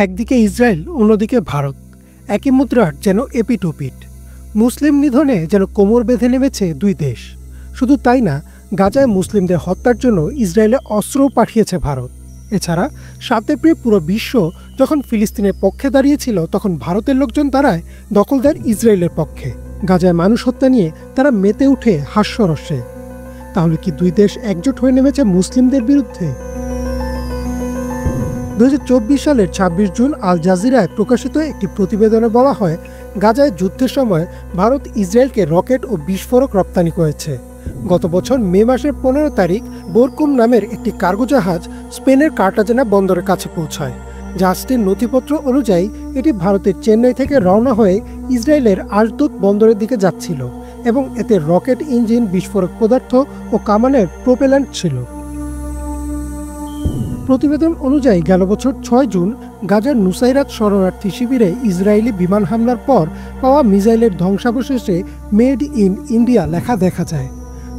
একদিকে ইসরায়েল, অন্যদিকে ভারত, একই মুদ্রার যেন এপিটোপিট। মুসলিম নিধনে যেন কোমর বেঁধে নেমেছে দুই দেশ। শুধু তাই না, গাজায় মুসলিমদের হত্যার জন্য ইসরায়েলে অস্ত্রও পাঠিয়েছে ভারত। এছাড়া ৭ এপ্রিল পুরো বিশ্ব যখন ফিলিস্তিনের পক্ষে দাঁড়িয়েছিল, তখন ভারতের লোকজন দাঁড়ায় দখলদার ইসরায়েলের পক্ষে। গাজায় মানুষ হত্যা নিয়ে তারা মেতে উঠে হাস্যরসে। তাহলে কি দুই দেশ একজোট হয়ে নেমেছে মুসলিমদের বিরুদ্ধে? ২০২৪ সালের ২৬ জুন আল জাজিরায় প্রকাশিত একটি প্রতিবেদনে বলা হয়, গাজায় যুদ্ধের সময় ভারত ইসরায়েলকে রকেট ও বিস্ফোরক রপ্তানি করেছে। গত বছর মে মাসের ১৫ তারিখ বোরকুম নামের একটি কার্গো জাহাজ স্পেনের কার্টাজেনা বন্দরের কাছে পৌঁছায়। জাহাজটির নথিপত্র অনুযায়ী এটি ভারতের চেন্নাই থেকে রওনা হয়ে ইসরায়েলের আশদোদ বন্দরের দিকে যাচ্ছিল এবং এতে রকেট ইঞ্জিন, বিস্ফোরক পদার্থ ও কামানের প্রোপেল্যান্ট ছিল। প্রতিবেদন অনুযায়ী গেল বছর ৬ জুন গাজার নুসাইরাত শরণার্থী শিবিরে ইসরায়েলি বিমান হামলার পর পাওয়া মিসাইলের ধ্বংসাবশেষে মেড ইন ইন্ডিয়া লেখা দেখা যায়।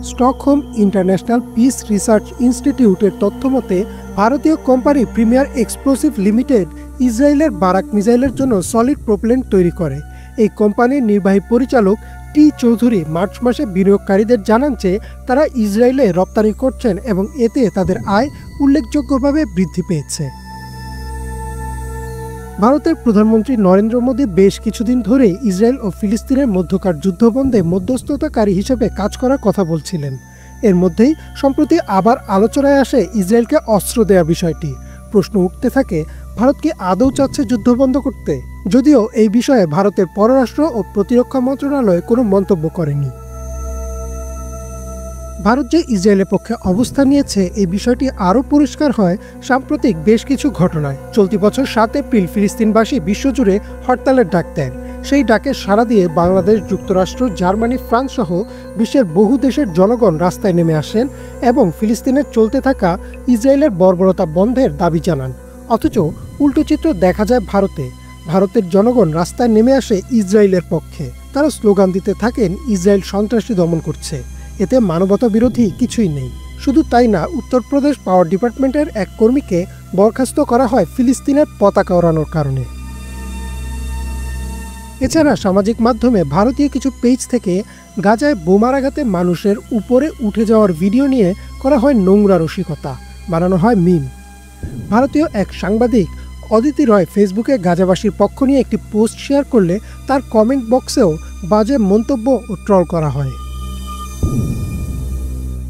স্টকহোম ইন্টারন্যাশনাল পিস রিসার্চ ইনস্টিটিউটের তথ্যমতে ভারতীয় কোম্পানি প্রিমিয়ার এক্সপ্লোসিভ লিমিটেড ইসরায়েলের বারাক মিসাইলের জন্য সলিড প্রোপেল্যান্ট তৈরি করে। এই কোম্পানির নির্বাহী পরিচালক টি চৌধুরী মার্চ মাসে বিনিয়োগকারীদের জানান যে তারা ইসরায়েলে রপ্তানি করছেন এবং এতে তাদের আয় উল্লেখযোগ্যভাবে বৃদ্ধি পেয়েছে। ভারতের প্রধানমন্ত্রী নরেন্দ্র মোদী বেশ কিছুদিন ধরে ইসরায়েল ও ফিলিস্তিনের মধ্যকার যুদ্ধবন্ধে মধ্যস্থতাকারী হিসেবে কাজ করার কথা বলছিলেন। এর মধ্যেই সম্প্রতি আবার আলোচনায় আসে ইসরায়েলকে অস্ত্র দেওয়ার বিষয়টি। প্রশ্ন উঠতে থাকে, ভারত কি আদৌ চাচ্ছে যুদ্ধ বন্ধ করতে? যদিও এই বিষয়ে ভারতের পররাষ্ট্র ও প্রতিরক্ষা মন্ত্রণালয় কোনো মন্তব্য করেনি। ভারত যে ইসরায়েলের পক্ষে অবস্থান নিয়েছে, এই বিষয়টি আরও পরিষ্কার হয় সাম্প্রতিক বেশ কিছু ঘটনায়। চলতি বছর ৭ এপ্রিল ফিলিস্তিনবাসী বিশ্বজুড়ে হরতালের ডাক দেন। সেই ডাকে সাড়া দিয়ে বাংলাদেশ, যুক্তরাষ্ট্র, জার্মানি, ফ্রান্স সহ বিশ্বের বহু দেশের জনগণ রাস্তায় নেমে আসেন এবং ফিলিস্তিনের চলতে থাকা ইসরায়েলের বর্বরতা বন্ধের দাবি জানান। অথচ উল্টো চিত্র দেখা যায় ভারতে। ভারতের জনগণ রাস্তায় নেমে আসে ইসরায়েলের পক্ষে। তারা স্লোগান দিতে থাকেন, ইসরায়েল সন্ত্রাসী দমন করছে। এতে মানবতা বিরোধী কিছুই নেই। শুধু তাই না, উত্তরপ্রদেশ পাওয়ার ডিপার্টমেন্টের এক কর্মীকে বরখাস্ত করা হয় ফিলিস্তিনের পতাকা ওড়ানোর কারণে। এছাড়া সামাজিক মাধ্যমে ভারতীয় কিছু পেজ থেকে গাজায় বোমার আঘাতে মানুষের উপরে উঠে যাওয়ার ভিডিও নিয়ে করা হয় নোংরা রসিকতা, বানানো হয় মিম। ভারতীয় এক সাংবাদিক অদিতি রয় ফেসবুকে গাজাবাসীর পক্ষ নিয়ে একটি পোস্ট শেয়ার করলে তার কমেন্ট বক্সেও বাজে মন্তব্য ও ট্রল করা হয়।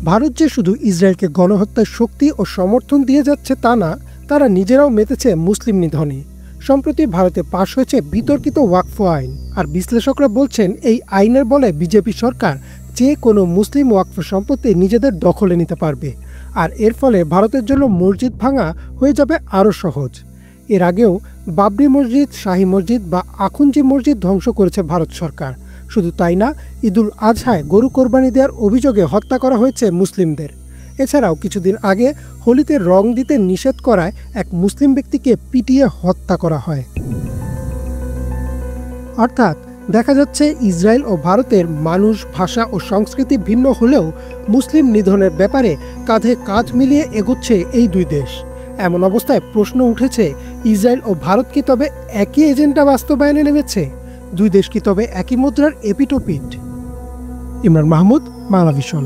ভারত যে শুধু ইসরায়েলকে গণহত্যার শক্তি ও সমর্থন দিয়ে যাচ্ছে তা না, তারা নিজেরাও মেতেছে মুসলিম নিধনে। সম্প্রতি ভারতে পাশ হয়েছে বিতর্কিত ওয়াকফ আইন, আর বিশ্লেষকরা বলছেন এই আইনের বলে বিজেপি সরকার যে কোনো মুসলিম ওয়াকফ সম্পত্তি নিজেদের দখলে নিতে পারবে, আর এর ফলে ভারতের জন্য মসজিদ ভাঙা হয়ে যাবে আরও সহজ। এর আগেও বাবরি মসজিদ, শাহী মসজিদ বা আখুঞ্জি মসজিদ ধ্বংস করেছে ভারত সরকার। শুধু তাই না, ঈদুল আজহায় গরু কোরবানি দেওয়ার অভিযোগে হত্যা করা হয়েছে মুসলিমদের। এছাড়াও কিছুদিন আগে হোলিতে রং দিতে নিষেধ করায় এক মুসলিম ব্যক্তিকে পিটিয়ে হত্যা করা হয়। অর্থাৎ দেখা যাচ্ছে ইসরায়েল ও ভারতের মানুষ, ভাষা ও সংস্কৃতি ভিন্ন হলেও মুসলিম নিধনের ব্যাপারে কাঁধে কাঁধ মিলিয়ে এগোচ্ছে এই দুই দেশ। এমন অবস্থায় প্রশ্ন উঠেছে, ইসরায়েল ও ভারত কি তবে একই এজেন্ডা বাস্তবায়নে নেমেছে? দুই দেশ কি তবে একই মুদ্রার এপিটোপিট? ইমরান মাহমুদ, বাংলাভিশন।